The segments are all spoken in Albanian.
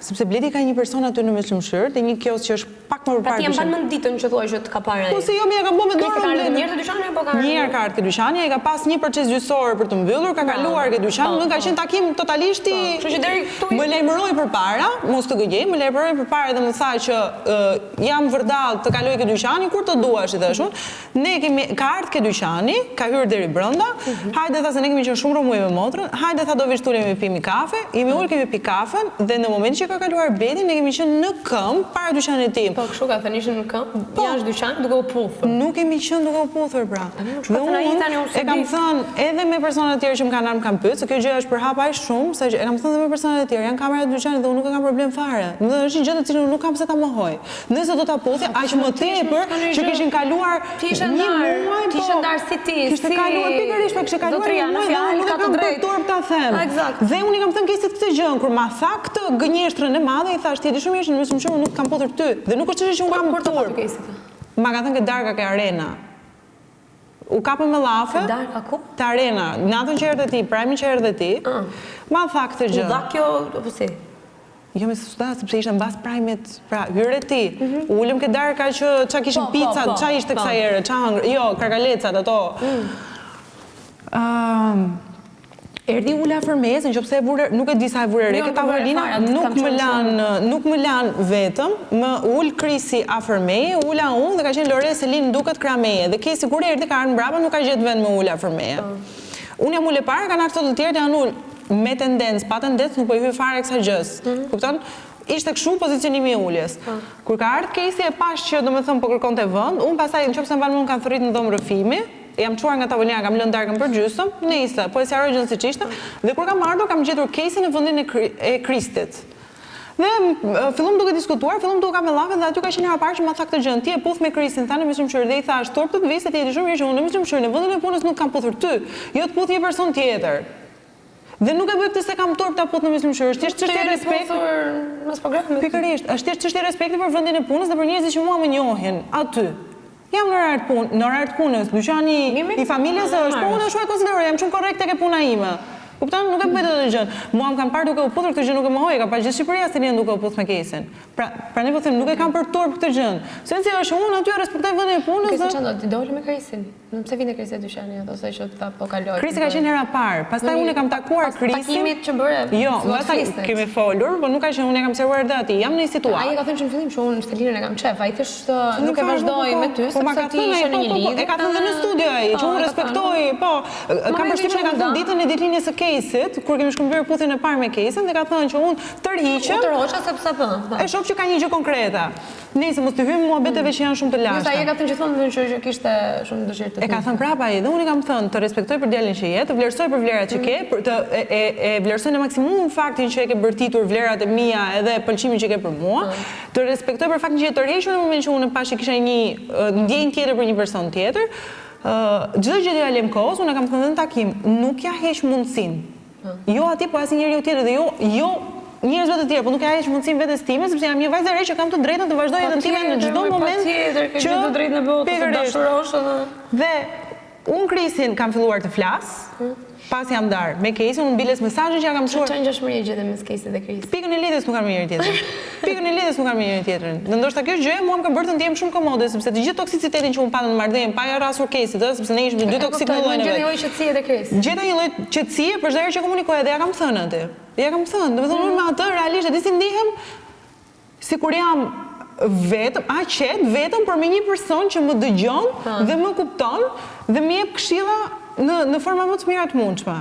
sepse Bledi ka një person aty në Mesumshir, dhe një kios që është pak më përpara. Ti jam ban më ditën që thua që të ka parë ai. Po se jo, më ka bën me dorë. Një herë të dyqani apo ka? Një herë ka ardhur ke dyqani, ai ka pas një proces gjyqësor për të mbyllur, ka kaluar ke dyqani, më ka qenë takim totalisht i. Kështu që deri këtu më lajmëroi përpara, mos të gëgjej, më lajmëroi përpara dhe më tha që jam vërdall të kaloj ke dyqani kur të duash, i thash unë. Ne kemi ka ardhur ke dyqani, ka hyrë deri brenda. Hajde tha se ne kemi qenë shumë rrëmuj me motrën. Hajde tha do vi shtulim me pimi kafe. Jemi ul kemi pi kafen dhe në momentin që ka kaluar Bledi ne kemi qenë në këmbë para dyqanit tim. Po kështu ka thënë ishin në këmbë, jashtë dyqanit duke u puthur. Nuk kemi qenë duke u puthur pra. Dhe unë e kam thënë edhe me personat e tjerë që më kanë ardhur kam pyet, se kjo gjë është për hap aq shumë, sa që e kam thënë edhe me personat e tjerë, janë kamerat e dyqanit dhe unë nuk kam problem fare. Do të është një gjë të cilën nuk kam pse ta mohoj. Nëse do ta puthja aq më tepër që kishin kaluar një muaj, kishte ndar si ti, kishte kaluar pikërisht, po kishte kaluar një muaj dhe unë nuk kam për turp ta them. Dhe unë i kam thënë kesit këtë gjë, kur ma tha këtë gënjeshtrën e madhe, i thash ti di shumë mirë në Mesumshir nuk kam puthur ty. Dhe nuk është që unë kam kur të patë kesit. Ma ka thënë ke darka ke Arena. U kapën me llafe. Darka ku? Te Arena. Natën që erdhe ti, prajmin që erdhe ti. Ma tha këtë gjë. U dha kjo apo si? Jo me s'u sepse ishte mbas prajmit, pra hyre ti. Ulëm ke darka që ça kishin picat, ça ishte kësaj here, ça hëngër. Jo, karkalecat ato. Erdi ula fërmes, nëse e vure, nuk e di sa e vure re, këtë tavolina nuk më lan vetëm, më ul Krisi afërmeje, ula unë dhe ka qenë Lore Selin duket krameje, dhe kesi kur erdi ka ardhur mbrapa nuk ka gjetë vend me ula afërmeje. Unë jam ule para, kanë ardhur të tjerë janë ul me tendencë, pa tendencë nuk po i hyj fare kësaj gjës. Kupton? Ishte kështu pozicionimi i uljes. Kur ka ardhur Kesi e pash që domethënë po kërkonte vend, unë pastaj nëse mban unë kanë thërrit në dhomë rrëfimi, jam çuar nga tavolina, kam lënë darkën për gjysmë, nice, po e sqaroj gjën siç ishte, dhe kur kam ardhur kam gjetur Kesin në vendin e Kristit. Dhe fillom duke diskutuar, fillom duke me llafe dhe aty ka qenë hera parë që ma tha këtë gjë, ti e puth me Krisin, tha në Mesumshir dhe i thash, turp të viste ti e di shumë mirë që unë në Mesumshir në vendin e punës nuk kam puthur ty, jo të puth një person tjetër. Dhe nuk e bëj këtë se kam turp ta puth në Mesumshir, është thjesht çështje respekti. Pikërisht, është thjesht çështje respekti për vendin e punës dhe për njerëzit që mua më njohin aty. Jam në orar të punës, dyqani i familjes është, po unë e shoj konsideroj, jam shumë korrekte ke puna ime. Kupton, nuk e bëj atë gjë. Mua më kanë parë duke u puthur këtë gjë, nuk e mohoj, ka parë gjithë Shqipëria se ne duke u puth me Kesin. Pra ne po them, nuk e kam për turp këtë gjë. Sensi është unë aty respektoj vendin e punës. Krisi çando, ti dole me Krisin. Pse vjen Krisi dyqani ato se që tha po kaloj. Krisi ka qenë hera parë. Pastaj unë kam takuar Krisin. Takimit që bëre. Jo, pastaj kemi folur, por nuk ka qenë unë kam seruar edhe aty. Jam në një situatë. Ai ka thënë që në fillim që unë Stelinën e kam çef, ai thështë nuk e vazhdoi me ty sepse ti ishe në një lidhje. E ka thënë në studio ai, që unë respektoj, po, kam përshtypjen e ka thënë ditën e ditëlindjes së Kesit, kur kemi shkëmbyer puthjen e parë me Kesin dhe ka thënë që unë tërhiqem. Tërhoqa sepse po. E shoh që ka një gjë konkrete. Nëse mos të hyjmë muhabeteve që janë shumë të lashta. Ai ka thënë gjithmonë që kishte shumë dëshirë të. E ka thënë prapa ai dhe unë kam thënë të respektoj për djalin që je, të vlerësoj për vlerat që ke, të vlerësoj në maksimum faktin që e ke bërtitur vlerat e mia edhe pëlqimin që ke për mua, të respektoj për faktin që je tërhequr në momentin që unë pash kisha një ndjenjë tjetër për një person tjetër. Çdo gjë ja lëm kohës, unë kam thënë në takim, nuk ja heq mundësinë. Jo aty, po asnjë njeriu tjetër dhe jo njerëzve të tjerë, po nuk ja heq mundësinë vetes time, sepse jam një vajzë e re që kam të drejtën të vazhdoj jetën time në çdo moment. Që të drejtë në botë, të dashurosh edhe. Dhe unë Krisin kam filluar të flas, pas jam darë me Kesin, unë biles mesazhin që ja kam çuar. Çfarë ngjashmërie gjetë mes Kesit dhe Krisit? Pikën e lidhjes nuk kanë me njëri tjetrin. Pikën e lidhjes nuk kanë me njëri tjetrin. Dhe ndoshta kjo gjë mua më ka bërë të ndihem shumë komode, sepse të gjithë toksicitetin që unë patëm në marrëdhënie, pa ja rasur Kesit, sepse ne ishim dy toksikë në llojin e vet. Gjeta një lloj qetësie te Krisi. Gjeta një lloj qetësie për çdo herë që komunikoj dhe ja kam thënë atë. Ja kam thënë, domethënë unë me atë realisht e di si ndihem, sikur jam vetëm, vetëm për me një person që më dëgjon dhe më kupton dhe më jep këshilla në forma më të mira të mundshme.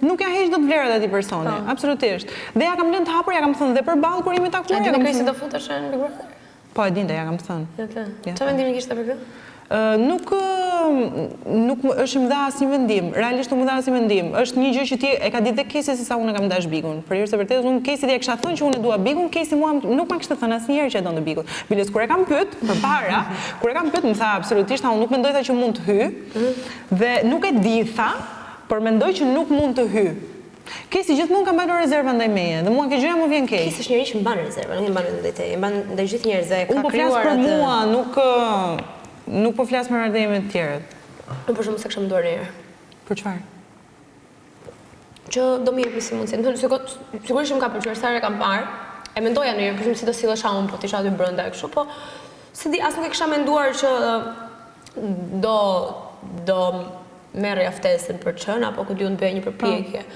Nuk ja heq dot vlerat atij personi, absolutisht. Dhe ja kam lënë të hapur, ja kam thënë dhe përballë kur jemi takuar, ja kam thënë se do futesh në Big Brother. Po e dinte, ja kam thënë. Çfarë mendimi kishte për këtë? Nuk është më dha asnjë vendim, realisht nuk më dha asnjë vendim. Është një gjë që ti e ka ditë Kesi se sa unë kam dash Bigun. Për hir të vërtetës unë Kesit ja kisha thënë që unë dua Bigun, Kesi mua nuk ma kishte thënë asnjëherë që e donte Bigun. Biles kur e kam pyet përpara, më tha absolutisht, unë nuk mendoj që mund të hyj dhe nuk e di tha, por mendoj që nuk mund të hyj. Kesi gjithmonë ka mbajtur rezerva ndaj meje dhe mua kjo gjëja më vjen keq. Kesi është njëri që mban rezerva, nuk e mban ndaj teje, mban ndaj gjithë njerëzve, ka krijuar atë. Unë po flas për mua, nuk po flas me marrëdhënie me të tjerët. Unë për shkak se kisha menduar një herë. Për çfarë? Që do më jepi si mundsi. Sigurisht më ka pëlqyer sa herë kam parë. E mendoja në njërë, përshim si të sillesha unë, po t'isha aty brënda e kështu, po si di, as nuk e kisha menduar që do merre aftesën për çën, apo këtë ju në bëj një përpjekje.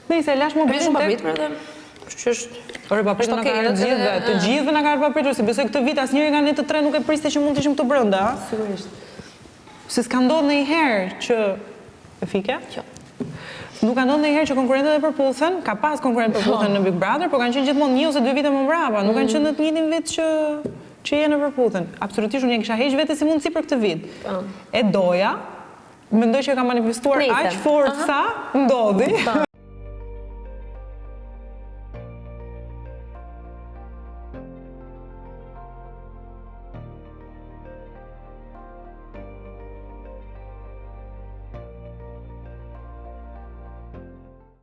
Nëse lash mobilin tek... Që është... Ore, papritur na ka ardhur të gjithëve na ka ardhur papritur, si besoj këtë vit asnjëri nga ne të tre nuk e priste që mund të ishim këtu brenda. Sigurisht. Se s'ka ndodhur ndonjëherë që e fike? Jo. Nuk ka ndodhur ndonjëherë që konkurrentët e përputhen, ka pas konkurrentë përputhen në Big Brother, por kanë qenë gjithmonë 1 ose 2 vite më brapa, nuk kanë qenë në të njëjtin vit që jenë përputhen. Absolutisht unë e kisha heq vetë si mundësi për këtë vit. E doja, mendoj që ka manifestuar aq forca ndodhi.